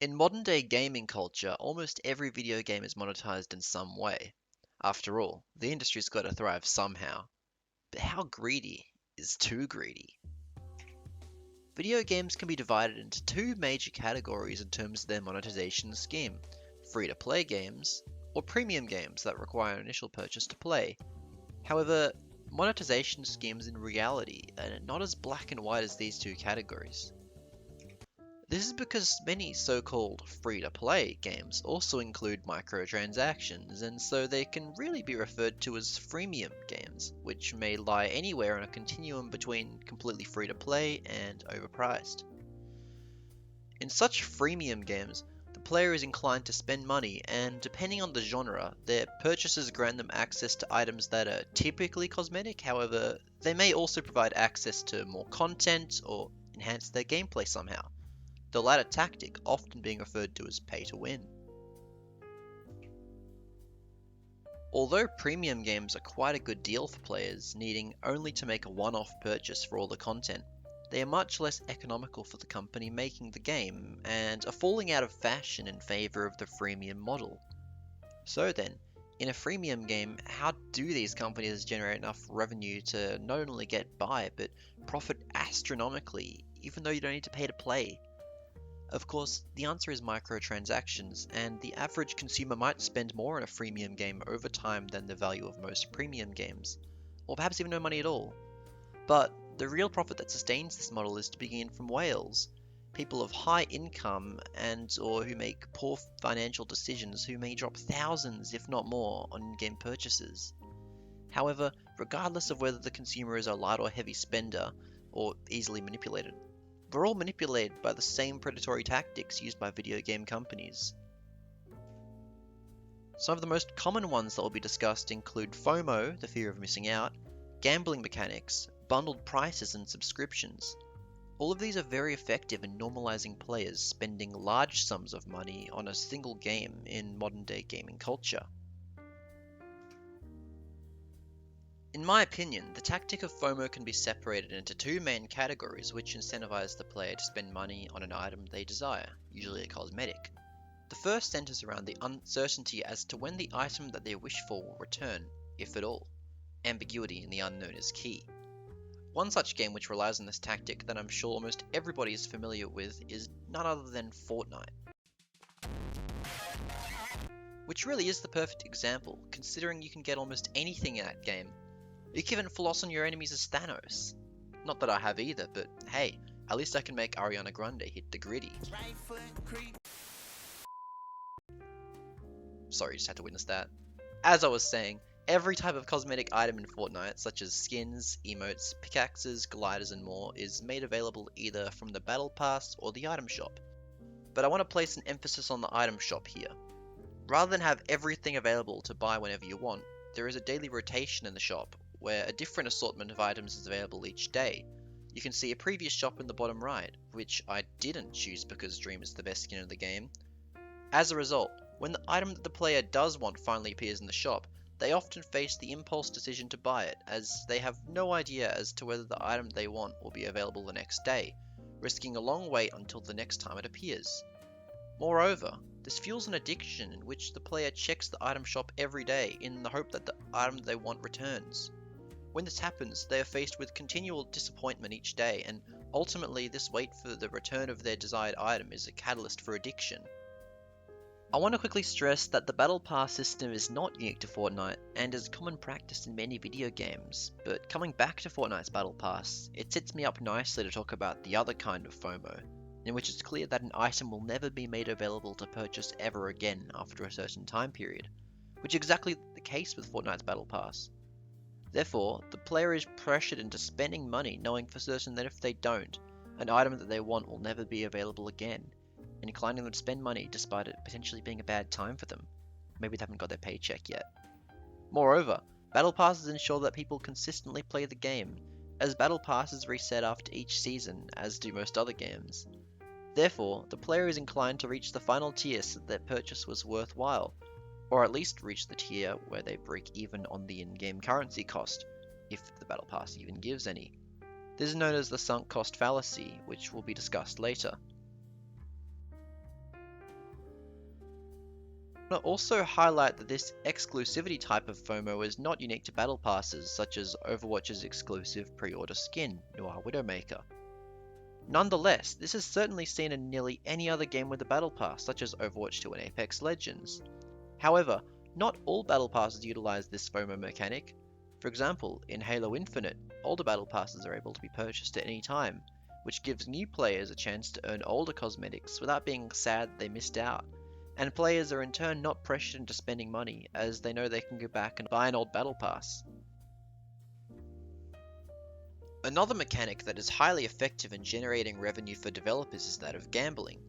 In modern day gaming culture, almost every video game is monetized in some way. After all, the industry's got to thrive somehow. But how greedy is too greedy? Video games can be divided into two major categories in terms of their monetization scheme: free to play games, or premium games that require an initial purchase to play. However, monetization schemes in reality are not as black and white as these two categories. This is because many so-called free-to-play games also include microtransactions, and so they can really be referred to as freemium games, which may lie anywhere on a continuum between completely free-to-play and overpriced. In such freemium games, the player is inclined to spend money, and depending on the genre, their purchases grant them access to items that are typically cosmetic. However, they may also provide access to more content or enhance their gameplay somehow, the latter tactic often being referred to as pay to win. Although premium games are quite a good deal for players, needing only to make a one-off purchase for all the content, they are much less economical for the company making the game, and are falling out of fashion in favour of the freemium model. So then, in a freemium game, how do these companies generate enough revenue to not only get by, but profit astronomically, even though you don't need to pay to play? Of course, the answer is microtransactions, and the average consumer might spend more on a freemium game over time than the value of most premium games, or perhaps even no money at all. But the real profit that sustains this model is to begin from whales, people of high income and or who make poor financial decisions who may drop thousands, if not more, on in-game purchases. However, regardless of whether the consumer is a light or heavy spender, or easily manipulated, we're all manipulated by the same predatory tactics used by video game companies. Some of the most common ones that will be discussed include FOMO, the fear of missing out, gambling mechanics, bundled prices and subscriptions. All of these are very effective in normalizing players spending large sums of money on a single game in modern day gaming culture. In my opinion, the tactic of FOMO can be separated into two main categories which incentivize the player to spend money on an item they desire, usually a cosmetic. The first centers around the uncertainty as to when the item that they wish for will return, if at all. Ambiguity in the unknown is key. One such game which relies on this tactic that I'm sure almost everybody is familiar with is none other than Fortnite. Which really is the perfect example, considering you can get almost anything in that game. You can even floss on your enemies as Thanos. Not that I have either, but hey, at least I can make Ariana Grande hit the gritty. Sorry, just had to witness that. As I was saying, every type of cosmetic item in Fortnite, such as skins, emotes, pickaxes, gliders and more, is made available either from the Battle Pass or the item shop. But I want to place an emphasis on the item shop here. Rather than have everything available to buy whenever you want, there is a daily rotation in the shop, where a different assortment of items is available each day. You can see a previous shop in the bottom right, which I didn't choose because Dream is the best skin in the game. As a result, when the item that the player does want finally appears in the shop, they often face the impulse decision to buy it, as they have no idea as to whether the item they want will be available the next day, risking a long wait until the next time it appears. Moreover, this fuels an addiction in which the player checks the item shop every day in the hope that the item they want returns. When this happens, they are faced with continual disappointment each day, and ultimately this wait for the return of their desired item is a catalyst for addiction. I want to quickly stress that the Battle Pass system is not unique to Fortnite, and is common practice in many video games, but coming back to Fortnite's Battle Pass, it sets me up nicely to talk about the other kind of FOMO, in which it's clear that an item will never be made available to purchase ever again after a certain time period, which is exactly the case with Fortnite's Battle Pass. Therefore, the player is pressured into spending money knowing for certain that if they don't, an item that they want will never be available again, inclining them to spend money despite it potentially being a bad time for them. Maybe they haven't got their paycheck yet. Moreover, Battle Passes ensure that people consistently play the game, as Battle Passes reset after each season, as do most other games. Therefore, the player is inclined to reach the final tier so that their purchase was worthwhile, or at least reach the tier where they break even on the in-game currency cost, if the Battle Pass even gives any. This is known as the sunk cost fallacy, which will be discussed later. want to also highlight that this exclusivity type of FOMO is not unique to battle passes, such as Overwatch's exclusive pre-order skin, Noir Widowmaker. Nonetheless, this is certainly seen in nearly any other game with a battle pass, such as Overwatch 2 and Apex Legends. However, not all battle passes utilize this FOMO mechanic. For example, in Halo Infinite, older battle passes are able to be purchased at any time, which gives new players a chance to earn older cosmetics without being sad they missed out, and players are in turn not pressured into spending money as they know they can go back and buy an old battle pass. Another mechanic that is highly effective in generating revenue for developers is that of gambling.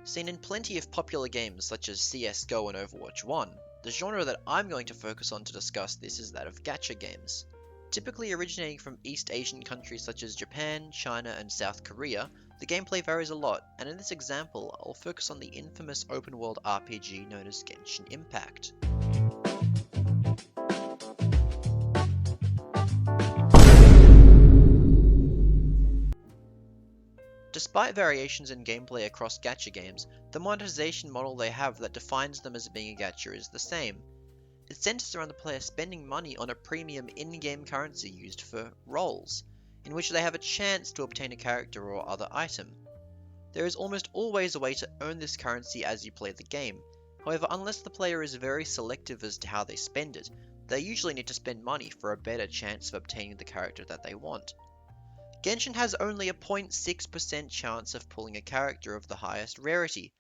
Seen in plenty of popular games such as CSGO and Overwatch 1, the genre that I'm going to focus on to discuss this is that of gacha games. Typically originating from East Asian countries such as Japan, China, and South Korea, the gameplay varies a lot, and in this example, I'll focus on the infamous open-world RPG known as Genshin Impact. Despite variations in gameplay across gacha games, the monetization model they have that defines them as being a gacha is the same. It centers around the player spending money on a premium in-game currency used for rolls, in which they have a chance to obtain a character or other item. There is almost always a way to earn this currency as you play the game. However, unless the player is very selective as to how they spend it, they usually need to spend money for a better chance of obtaining the character that they want. Genshin has only a 0.6% chance of pulling a character of the highest rarity.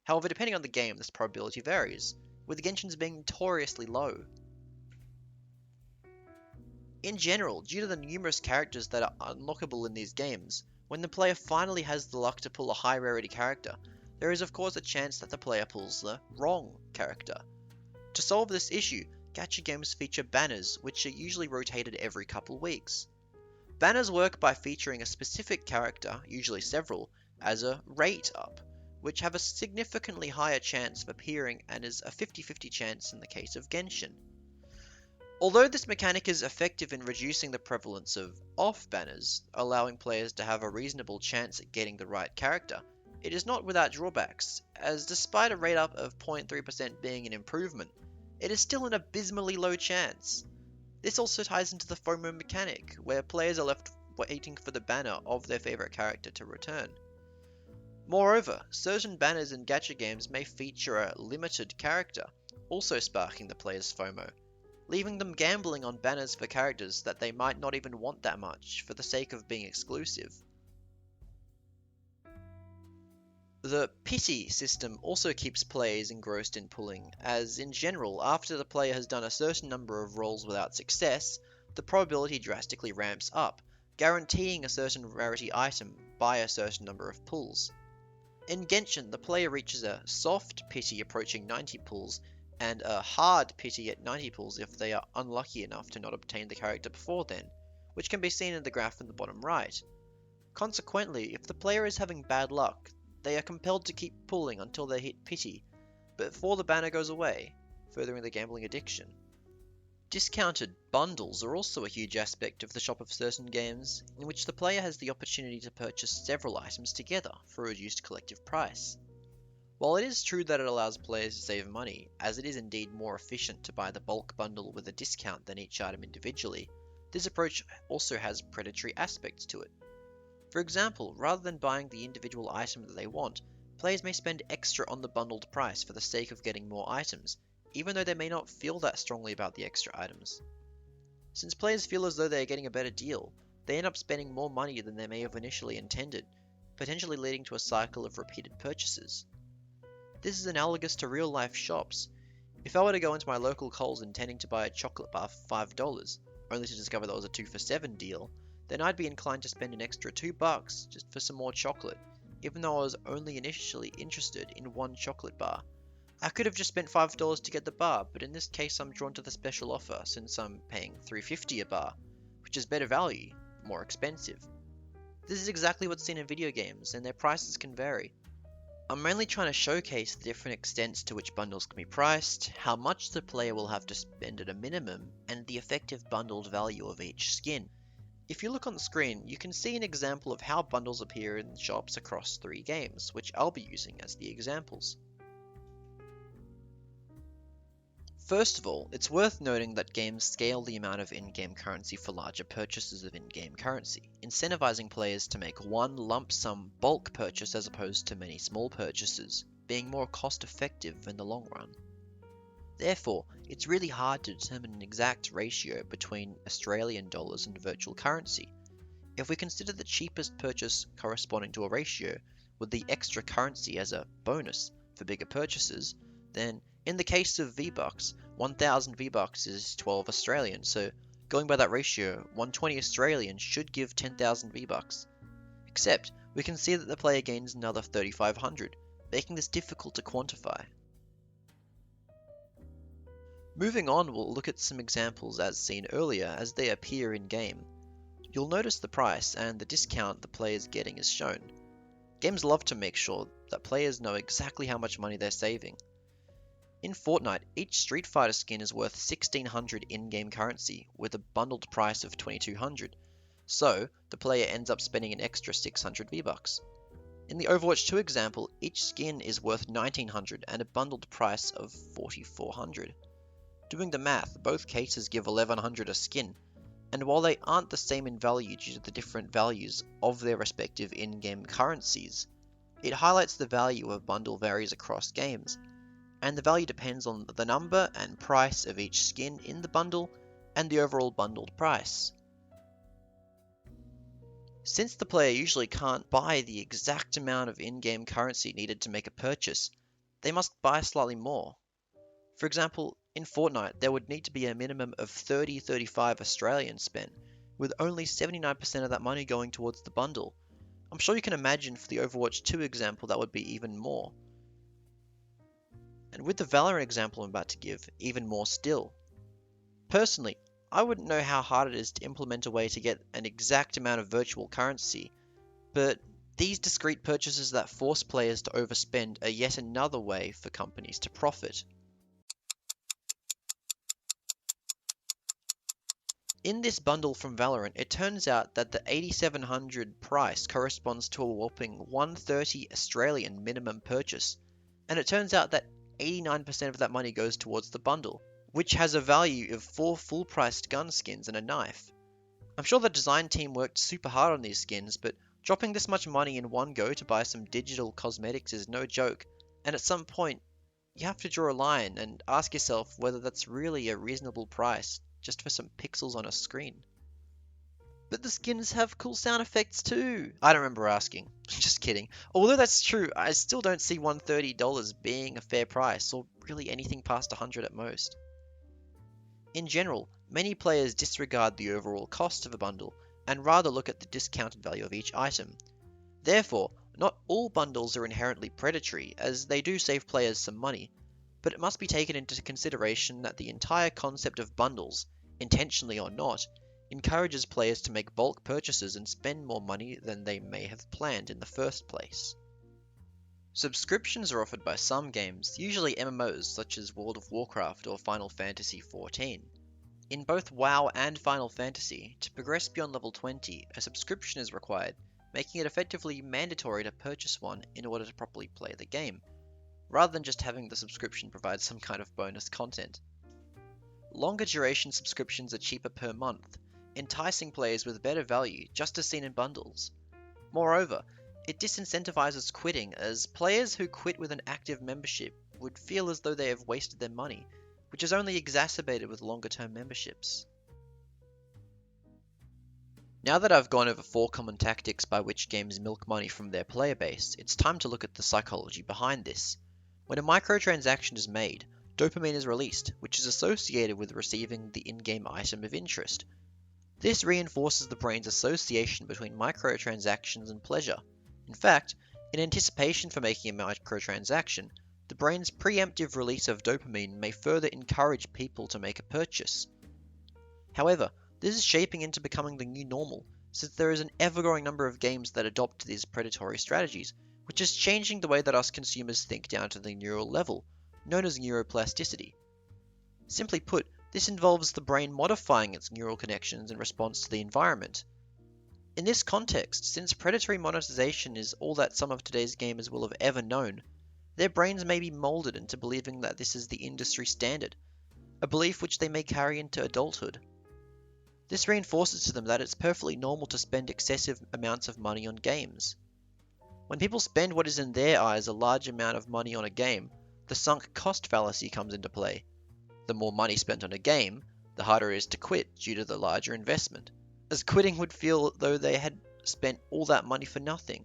However, depending on the game, this probability varies, with Genshin's being notoriously low. In general, due to the numerous characters that are unlockable in these games, when the player finally has the luck to pull a high rarity character, there is of course a chance that the player pulls the wrong character. To solve this issue, gacha games feature banners, which are usually rotated every couple weeks. Banners work by featuring a specific character, usually several, as a rate up, which have a significantly higher chance of appearing and is a 50-50 chance in the case of Genshin. Although this mechanic is effective in reducing the prevalence of off banners, allowing players to have a reasonable chance at getting the right character, it is not without drawbacks, as despite a rate up of 0.3% being an improvement, it is still an abysmally low chance. This also ties into the FOMO mechanic, where players are left waiting for the banner of their favorite character to return. Moreover, certain banners in gacha games may feature a limited character, also sparking the player's FOMO, leaving them gambling on banners for characters that they might not even want that much for the sake of being exclusive. The pity system also keeps players engrossed in pulling, as in general, after the player has done a certain number of rolls without success, the probability drastically ramps up, guaranteeing a certain rarity item by a certain number of pulls. In Genshin, the player reaches a soft pity approaching 90 pulls, and a hard pity at 90 pulls if they are unlucky enough to not obtain the character before then, which can be seen in the graph in the bottom right. Consequently, if the player is having bad luck, they are compelled to keep pulling until they hit pity, before the banner goes away, furthering the gambling addiction. Discounted bundles are also a huge aspect of the shop of certain games, in which the player has the opportunity to purchase several items together for a reduced collective price. While it is true that it allows players to save money, as it is indeed more efficient to buy the bulk bundle with a discount than each item individually, this approach also has predatory aspects to it. For example, rather than buying the individual item that they want, players may spend extra on the bundled price for the sake of getting more items, even though they may not feel that strongly about the extra items. Since players feel as though they are getting a better deal, they end up spending more money than they may have initially intended, potentially leading to a cycle of repeated purchases. This is analogous to real-life shops. If I were to go into my local Coles intending to buy a chocolate bar for $5, only to discover that was a 2 for $7 deal, then I'd be inclined to spend an extra $2 just for some more chocolate, even though I was only initially interested in one chocolate bar. I could have just spent $5 to get the bar, but in this case I'm drawn to the special offer since I'm paying $3.50 a bar, which is better value, more expensive. This is exactly what's seen in video games, and their prices can vary. I'm mainly trying to showcase the different extents to which bundles can be priced, how much the player will have to spend at a minimum, and the effective bundled value of each skin. If you look on the screen, you can see an example of how bundles appear in shops across 3 games, which I'll be using as the examples. First of all, it's worth noting that games scale the amount of in-game currency for larger purchases of in-game currency, incentivizing players to make one lump sum bulk purchase as opposed to many small purchases, being more cost effective in the long run. Therefore, it's really hard to determine an exact ratio between Australian dollars and virtual currency. If we consider the cheapest purchase corresponding to a ratio, with the extra currency as a bonus for bigger purchases, then in the case of V-Bucks, 1000 V-Bucks is 12 Australian, so going by that ratio, 120 Australian should give 10,000 V-Bucks. Except, we can see that the player gains another 3,500, making this difficult to quantify. Moving on, we'll look at some examples as seen earlier as they appear in-game. You'll notice the price and the discount the player is getting is shown. Games love to make sure that players know exactly how much money they're saving. In Fortnite, each Street Fighter skin is worth 1600 in-game currency with a bundled price of 2200, so the player ends up spending an extra 600 V-Bucks. In the Overwatch 2 example, each skin is worth 1900 and a bundled price of 4400. Doing the math, both cases give 1100 a skin, and while they aren't the same in value due to the different values of their respective in-game currencies, it highlights the value of a bundle varies across games, and the value depends on the number and price of each skin in the bundle and the overall bundled price. Since the player usually can't buy the exact amount of in-game currency needed to make a purchase, they must buy slightly more. For example, in Fortnite, there would need to be a minimum of 30-35 Australian spent, with only 79% of that money going towards the bundle. I'm sure you can imagine for the Overwatch 2 example that would be even more. And with the Valorant example I'm about to give, even more still. Personally, I wouldn't know how hard it is to implement a way to get an exact amount of virtual currency, but these discrete purchases that force players to overspend are yet another way for companies to profit. In this bundle from Valorant, it turns out that the 8700 price corresponds to a whopping 130 Australian minimum purchase, and it turns out that 89% of that money goes towards the bundle, which has a value of 4 full-priced gun skins and a knife. I'm sure the design team worked super hard on these skins, but dropping this much money in one go to buy some digital cosmetics is no joke, and at some point, you have to draw a line and ask yourself whether that's really a reasonable price just for some pixels on a screen. But the skins have cool sound effects too. I don't remember asking. Just kidding. Although that's true, I still don't see $130 being a fair price, or really anything past $100 at most. In general, many players disregard the overall cost of a bundle and rather look at the discounted value of each item. Therefore, not all bundles are inherently predatory, as they do save players some money, but it must be taken into consideration that the entire concept of bundles, intentionally or not, encourages players to make bulk purchases and spend more money than they may have planned in the first place. Subscriptions are offered by some games, usually MMOs such as World of Warcraft or Final Fantasy XIV. In both WoW and Final Fantasy, to progress beyond level 20, a subscription is required, making it effectively mandatory to purchase one in order to properly play the game, rather than just having the subscription provide some kind of bonus content. Longer duration subscriptions are cheaper per month, enticing players with better value just as seen in bundles. Moreover, it disincentivizes quitting, as players who quit with an active membership would feel as though they have wasted their money, which is only exacerbated with longer term memberships. Now that I've gone over 4 common tactics by which games milk money from their player base, it's time to look at the psychology behind this. When a microtransaction is made, dopamine is released, which is associated with receiving the in-game item of interest. This reinforces the brain's association between microtransactions and pleasure. In fact, in anticipation for making a microtransaction, the brain's preemptive release of dopamine may further encourage people to make a purchase. However, this is shaping into becoming the new normal, since there is an ever-growing number of games that adopt these predatory strategies, which is changing the way that us consumers think down to the neural level, known as neuroplasticity. Simply put, this involves the brain modifying its neural connections in response to the environment. In this context, since predatory monetization is all that some of today's gamers will have ever known, their brains may be molded into believing that this is the industry standard. a belief which they may carry into adulthood. This reinforces to them that it's perfectly normal to spend excessive amounts of money on games. When people spend what is in their eyes a large amount of money on a game, the sunk cost fallacy comes into play. The more money spent on a game, the harder it is to quit due to the larger investment, as quitting would feel though they had spent all that money for nothing.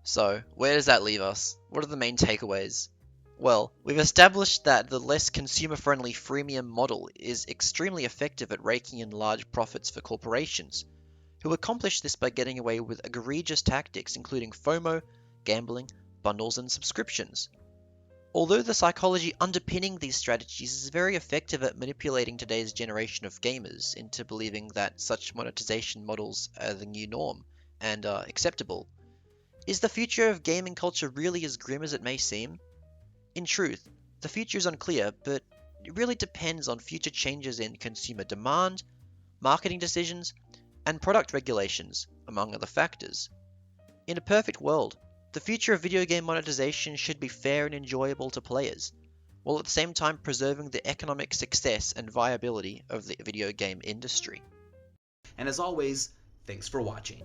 So, where does that leave us? What are the main takeaways? Well, we've established that the less consumer-friendly freemium model is extremely effective at raking in large profits for corporations, who accomplish this by getting away with egregious tactics including FOMO, gambling, bundles, and subscriptions. Although the psychology underpinning these strategies is very effective at manipulating today's generation of gamers into believing that such monetization models are the new norm and are acceptable, is the future of gaming culture really as grim as it may seem? In truth, the future is unclear, but it really depends on future changes in consumer demand, marketing decisions, and product regulations, among other factors. In a perfect world, the future of video game monetization should be fair and enjoyable to players, while at the same time preserving the economic success and viability of the video game industry. And as always, thanks for watching.